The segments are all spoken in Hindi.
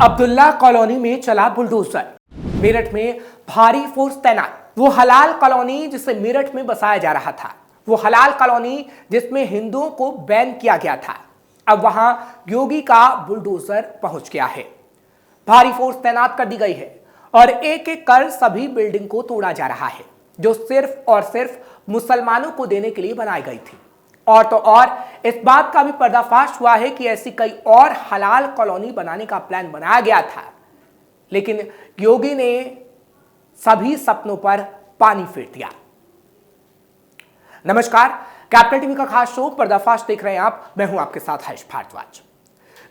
अब्दुल्ला कॉलोनी में चला बुलडोजर। मेरठ में भारी फोर्स तैनात। वो हलाल कॉलोनी जिसे मेरठ में बसाया जा रहा था, वो हलाल कॉलोनी जिसमें हिंदुओं को बैन किया गया था, अब वहां योगी का बुलडोजर पहुंच गया है। भारी फोर्स तैनात कर दी गई है और एक एक कर सभी बिल्डिंग को तोड़ा जा रहा है जो सिर्फ और सिर्फ मुसलमानों को देने के लिए बनाई गई थी। और तो और इस बात का भी पर्दाफाश हुआ है कि ऐसी कई और हलाल कॉलोनी बनाने का प्लान बनाया गया था, लेकिन योगी ने सभी सपनों पर पानी फेर दिया। नमस्कार, कैपिटल टीवी का खास शो पर्दाफाश देख रहे हैं आप। मैं हूं आपके साथ हर्ष भारद्वाज।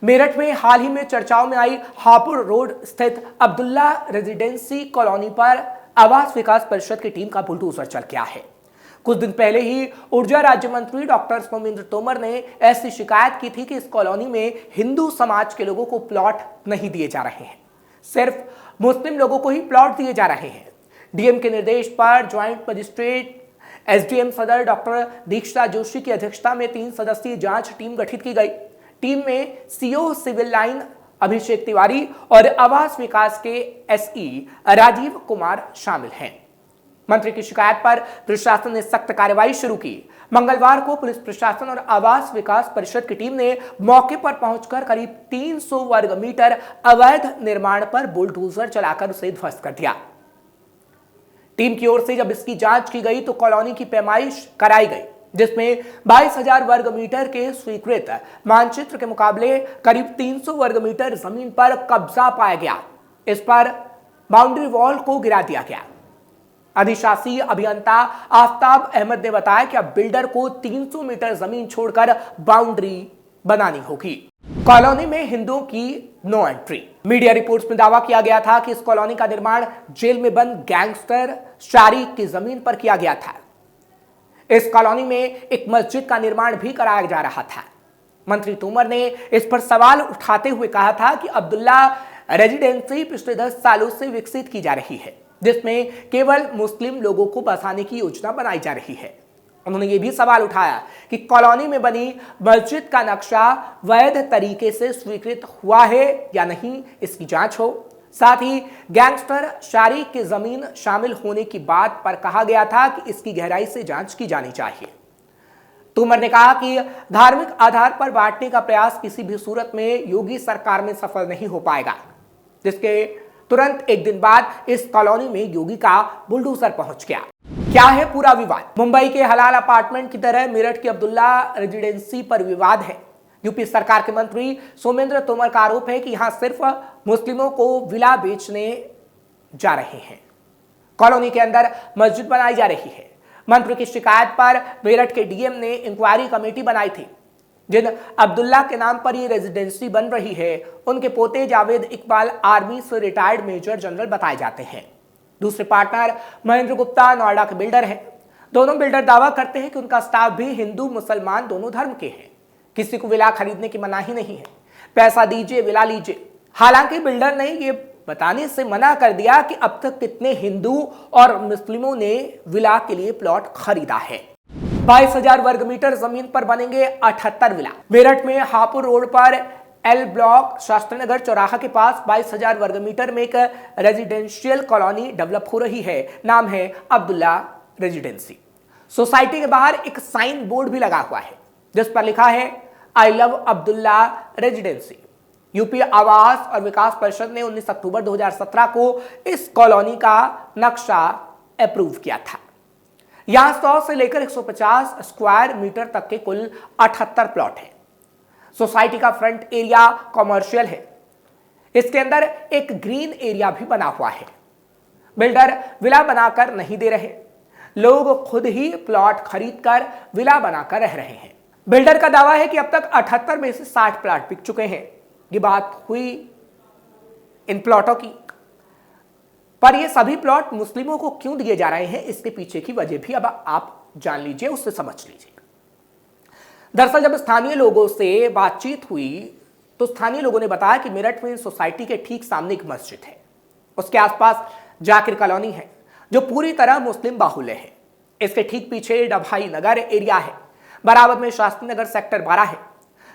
मेरठ में हाल ही में चर्चाओं में आई हापुड़ रोड स्थित अब्दुल्ला रेजिडेंसी कॉलोनी पर आवास विकास परिषद की टीम का बुलडोजर चल गया है। कुछ दिन पहले ही ऊर्जा राज्य मंत्री डॉक्टर सोमेंद्र तोमर ने ऐसी शिकायत की थी कि इस कॉलोनी में हिंदू समाज के लोगों को प्लॉट नहीं दिए जा रहे हैं, सिर्फ मुस्लिम लोगों को ही प्लॉट दिए जा रहे हैं। डीएम के निर्देश पर ज्वाइंट मजिस्ट्रेट एसडीएम सदर डॉक्टर दीक्षा जोशी की अध्यक्षता में 3 सदस्यीय जांच टीम गठित की गई। टीम में CO civil line Abhishek Tiwari और आवास विकास के एसई राजीव कुमार शामिल हैं। मंत्री की शिकायत पर प्रशासन ने सख्त कार्रवाई शुरू की। मंगलवार को पुलिस प्रशासन और आवास विकास परिषद की टीम ने मौके पर पहुंचकर करीब 300 वर्ग मीटर अवैध निर्माण पर बुलडोजर चलाकर उसे ध्वस्त कर दिया। टीम की ओर से जब इसकी जांच की गई तो कॉलोनी की पैमाइश कराई गई, जिसमें 22,000 वर्ग मीटर के स्वीकृत मानचित्र के मुकाबले करीब 300 वर्ग मीटर जमीन पर कब्जा पाया गया। इस पर बाउंड्री वॉल को गिरा दिया गया। अधिशासी अभियंता आफ्ताब अहमद ने बताया कि अब बिल्डर को 300 मीटर जमीन छोड़कर बाउंड्री बनानी होगी। कॉलोनी में हिंदुओं की नो एंट्री। मीडिया रिपोर्ट्स में दावा किया गया था कि इस कॉलोनी का निर्माण जेल में बंद गैंगस्टर शारिक की जमीन पर किया गया था। इस कॉलोनी में एक मस्जिद का निर्माण भी कराया जा रहा था। मंत्री तोमर ने इस पर सवाल उठाते हुए कहा था कि अब्दुल्ला रेजिडेंसी पिछले 10 सालों से विकसित की जा रही है, जिसमें केवल मुस्लिम लोगों को बसाने की योजना बनाई जा रही है। उन्होंने यह भी सवाल उठाया कि कॉलोनी में बनी मस्जिद का नक्शा वैध तरीके से स्वीकृत हुआ है या नहीं, इसकी जांच हो। साथ ही गैंगस्टर शारिक की जमीन शामिल होने की बात पर कहा गया था कि इसकी गहराई से जांच की जानी चाहिए। तोमर ने कहा कि धार्मिक आधार पर बांटने का प्रयास किसी भी सूरत में योगी सरकार में सफल नहीं हो पाएगा, जिसके तुरंत एक दिन बाद इस कॉलोनी में योगी का बुलडोजर पहुंच गया। क्या है पूरा विवाद? मुंबई के हलाल अपार्टमेंट की तरह मेरठ की अब्दुल्ला रेजिडेंसी पर विवाद है। यूपी सरकार के मंत्री सोमेंद्र तोमर का आरोप है कि यहां सिर्फ मुस्लिमों को विला बेचने जा रहे हैं। कॉलोनी के अंदर मस्जिद बनाई जा रही है। मंत्री की शिकायत पर मेरठ के डीएम ने इंक्वायरी कमेटी बनाई थी। जिन अब्दुल्ला के नाम पर ये रेजिडेंसी बन रही है, उनके पोते जावेद इकबाल आर्मी से रिटायर्ड मेजर जनरल बताए जाते हैं। दूसरे पार्टनर महेंद्र गुप्ता नोएडा के बिल्डर हैं। दोनों बिल्डर दावा करते हैं कि उनका स्टाफ भी हिंदू मुसलमान दोनों धर्म के हैं। किसी को विला खरीदने की मनाही नहीं है, पैसा दीजिए विला लीजिए। हालांकि बिल्डर ने यह बताने से मना कर दिया कि अब तक कितने हिंदू और मुस्लिमों ने विला के लिए प्लॉट खरीदा है। 22,000 वर्ग मीटर जमीन पर बनेंगे 78 विला। मेरठ में हापुड़ रोड पर एल ब्लॉक शास्त्रीनगर चौराहा के पास 22,000 वर्ग मीटर में एक रेजिडेंशियल कॉलोनी डेवलप हो रही है। नाम है अब्दुल्ला रेजिडेंसी। सोसाइटी के बाहर एक साइन बोर्ड भी लगा हुआ है जिस पर लिखा है I love Abdullah residency. UP आवास और विकास परिषद ने 19 अक्टूबर 2017 को इस कॉलोनी का नक्शा अप्रूव किया था। यहां 100 से लेकर 150 स्क्वायर मीटर तक के कुल 78 प्लॉट हैं। सोसाइटी का फ्रंट एरिया कॉमर्शियल है। इसके अंदर एक ग्रीन एरिया भी बना हुआ है। बिल्डर विला बनाकर नहीं दे रहे, लोग खुद ही प्लॉट खरीदकर विला बनाकर रह रहे हैं। बिल्डर का दावा है कि अब तक 78 में से 60 प्लॉट बिक चुके हैं। ये बात हुई इन प्लॉटों की, पर ये सभी प्लॉट मुस्लिमों को क्यों दिए जा रहे हैं, इसके पीछे की वजह भी अब आप जान लीजिए, उससे समझ लीजिए। दरअसल जब स्थानीय लोगों से बातचीत हुई तो स्थानीय लोगों ने बताया कि मेरठ में सोसाइटी के ठीक सामने एक मस्जिद है, उसके आसपास जाकिर कॉलोनी है जो पूरी तरह मुस्लिम बाहुल्य है। इसके ठीक पीछे डभाई नगर एरिया है, बराबर में शास्त्री नगर सेक्टर 12 है।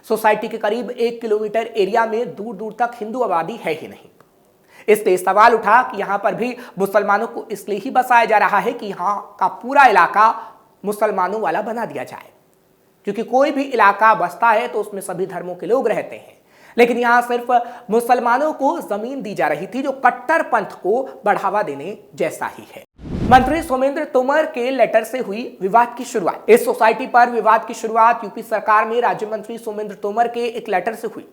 सोसाइटी के करीब 1 किलोमीटर एरिया में दूर दूर तक हिंदू आबादी है ही नहीं। इसलिए सवाल उठा कि यहां पर भी मुसलमानों को इसलिए ही बसाया जा रहा है कि यहां का पूरा इलाका मुसलमानों वाला बना दिया जाए, क्योंकि कोई भी इलाका बसता है तो उसमें सभी धर्मों के लोग रहते हैं। लेकिन यहां सिर्फ मुसलमानों को जमीन दी जा रही थी, जो कट्टरपंथ को बढ़ावा देने जैसा ही है। मंत्री सोमेंद्र तोमर के लेटर से हुई विवाद की शुरुआत। इस सोसाइटी पर विवाद की शुरुआत यूपी सरकार में राज्य मंत्री सोमेंद्र तोमर के एक लेटर से हुई,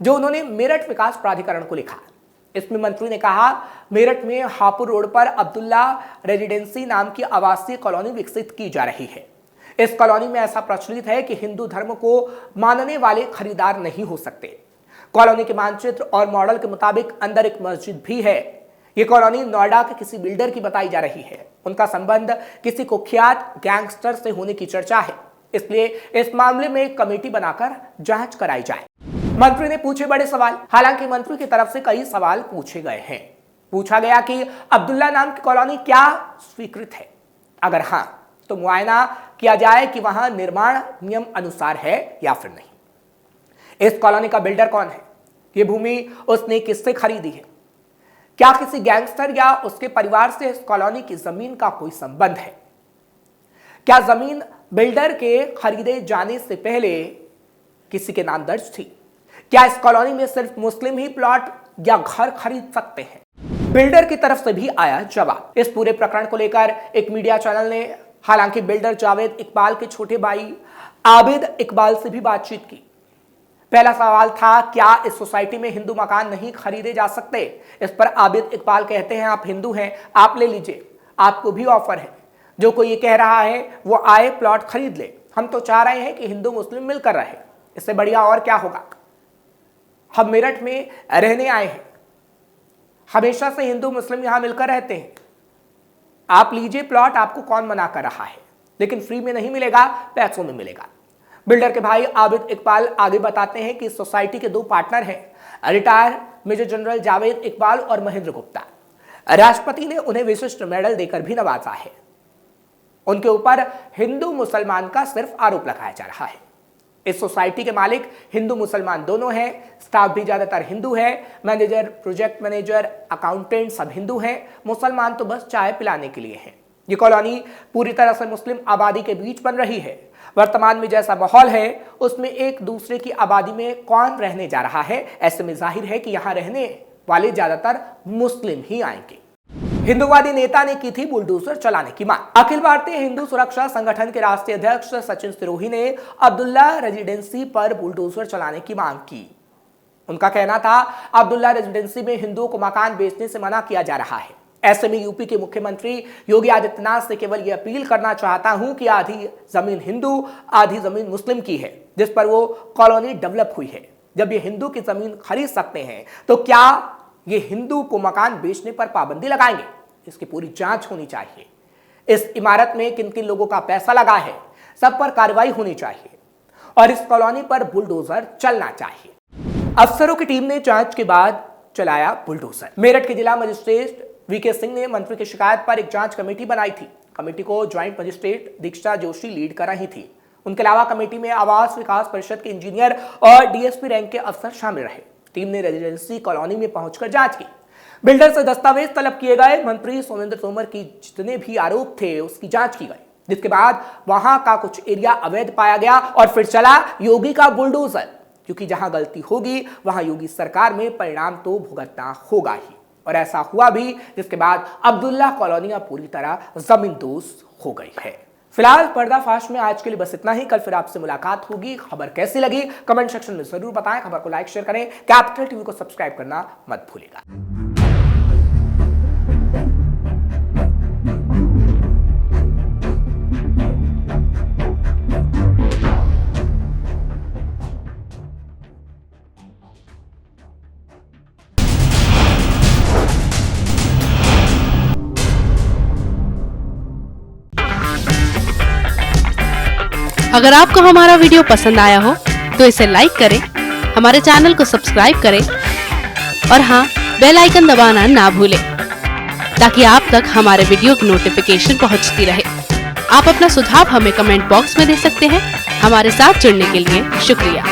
जो उन्होंने मेरठ विकास प्राधिकरण को लिखा। इसमें मंत्री ने कहा, मेरठ में हापुड़ रोड पर अब्दुल्ला रेजिडेंसी नाम की आवासीय कॉलोनी विकसित की जा रही है। इस कॉलोनी में ऐसा प्रचलित है कि हिंदू धर्म को मानने वाले खरीदार नहीं हो सकते। कॉलोनी के मानचित्र और मॉडल के मुताबिक अंदर एक मस्जिद भी है। ये कॉलोनी नोएडा के किसी बिल्डर की बताई जा रही है। उनका संबंध किसी कुख्यात गैंगस्टर से होने की चर्चा है, इसलिए इस मामले में एक कमेटी बनाकर जांच कराई जाए। मंत्री ने पूछे बड़े सवाल। हालांकि मंत्री की तरफ से कई सवाल पूछे गए हैं। पूछा गया कि अब्दुल्ला नाम की कॉलोनी क्या स्वीकृत है, अगर हां तो मुआयना किया जाए कि वहां निर्माण नियम अनुसार है या फिर नहीं। इस कॉलोनी का बिल्डर कौन है, ये भूमि उसने किससे खरीदी है, क्या किसी गैंगस्टर या उसके परिवार से इस कॉलोनी की जमीन का कोई संबंध है, क्या जमीन बिल्डर के खरीदे जाने से पहले किसी के नाम दर्ज थी, क्या इस कॉलोनी में सिर्फ मुस्लिम ही प्लॉट या घर खरीद सकते हैं। बिल्डर की तरफ से भी आया जवाब। इस पूरे प्रकरण को लेकर एक मीडिया चैनल ने हालांकि बिल्डर जावेद इकबाल के छोटे भाई आबिद इकबाल से भी बातचीत की। पहला सवाल था, क्या इस सोसाइटी में हिंदू मकान नहीं खरीदे जा सकते। इस पर आबिद इकबाल कहते हैं, आप हिंदू हैं, आप ले लीजिए, आपको भी ऑफर है। जो कोई ये कह रहा है वो आए प्लॉट खरीद ले। हम तो चाह रहे हैं कि हिंदू मुस्लिम मिलकर रहे, इससे बढ़िया और क्या होगा। हम मेरठ में रहने आए हैं, हमेशा से हिंदू मुस्लिम यहां मिलकर रहते हैं। आप लीजिए प्लॉट, आपको कौन मना कर रहा है, लेकिन फ्री में नहीं मिलेगा, पैसों में मिलेगा। बिल्डर के भाई आबिद इकबाल आगे बताते हैं कि सोसाइटी के 2 पार्टनर हैं, retire major general Javed Iqbal और महेंद्र गुप्ता। राष्ट्रपति ने उन्हें विशिष्ट मेडल देकर भी नवाजा है। उनके ऊपर हिंदू मुसलमान का सिर्फ आरोप लगाया जा रहा है। इस सोसाइटी के मालिक हिंदू मुसलमान दोनों हैं, स्टाफ भी ज्यादातर हिंदू है, मैनेजर, प्रोजेक्ट मैनेजर, अकाउंटेंट सब हिंदू हैं, मुसलमान तो बस चाय पिलाने के लिए हैं। ये कॉलोनी पूरी तरह से मुस्लिम आबादी के बीच बन रही है। वर्तमान में जैसा माहौल है उसमें एक दूसरे की आबादी में कौन रहने जा रहा है, ऐसे में जाहिर है कि यहाँ रहने वाले ज्यादातर मुस्लिम ही आएंगे। हिंदूवादी नेता ने की थी बुलडोजर चलाने की मांग। अखिल भारतीय हिंदू सुरक्षा संगठन के राष्ट्रीय अध्यक्ष सचिन सिरोही ने अब्दुल्ला रेजिडेंसी पर बुलडोजर चलाने की मांग की। उनका कहना था, अब्दुल्ला रेजिडेंसी में हिंदुओं को मकान बेचने से मना किया जा रहा है। ऐसे में यूपी के मुख्यमंत्री योगी आदित्यनाथ से केवल यह अपील करना चाहता हूं कि आधी जमीन हिंदू आधी जमीन मुस्लिम की है, जिस पर वो कॉलोनी डेवलप हुई है। जब ये हिंदू की जमीन खरीद सकते हैं तो क्या ये हिंदू को मकान बेचने पर पाबंदी लगाएंगे? इसकी पूरी जांच होनी चाहिए। इस इमारत में किन किन लोगों का पैसा लगा है, सब पर कार्रवाई होनी चाहिए और इस कॉलोनी पर बुलडोजर चलना चाहिए। अफसरों की टीम ने जांच के बाद चलाया बुलडोजर। मेरठ के जिला मजिस्ट्रेट वीके सिंह ने मंत्री की शिकायत पर एक जांच कमेटी बनाई थी। कमेटी को ज्वाइंट मजिस्ट्रेट दीक्षा जोशी लीड कर रही थी। उनके अलावा कमेटी में आवास विकास परिषद के इंजीनियर और डीएसपी रैंक के अफसर शामिल रहे। टीम ने रेजिडेंसी कॉलोनी में पहुंचकर जांच की। बिल्डर से दस्तावेज तलब किए गए। मंत्री सोमेंद्र तोमर की जितने भी आरोप थे उसकी जांच की गई, जिसके बाद वहां का कुछ एरिया अवैध पाया गया और फिर चला योगी का बुलडोजर, क्योंकि जहां गलती होगी वहां योगी सरकार में परिणाम तो भुगतना होगा ही। और ऐसा हुआ भी, जिसके बाद अब्दुल्ला कॉलोनियां पूरी तरह जमींदोज हो गई है। फिलहाल पर्दाफाश में आज के लिए बस इतना ही। कल फिर आपसे मुलाकात होगी। खबर कैसी लगी कमेंट सेक्शन में जरूर बताएं। खबर को लाइक शेयर करें। कैपिटल टीवी को सब्सक्राइब करना मत भूलिएगा। अगर आपको हमारा वीडियो पसंद आया हो तो इसे लाइक करें, हमारे चैनल को सब्सक्राइब करें और हाँ, बेल आइकन दबाना ना भूलें ताकि आप तक हमारे वीडियो की नोटिफिकेशन पहुंचती रहे। आप अपना सुझाव हमें कमेंट बॉक्स में दे सकते हैं। हमारे साथ जुड़ने के लिए शुक्रिया।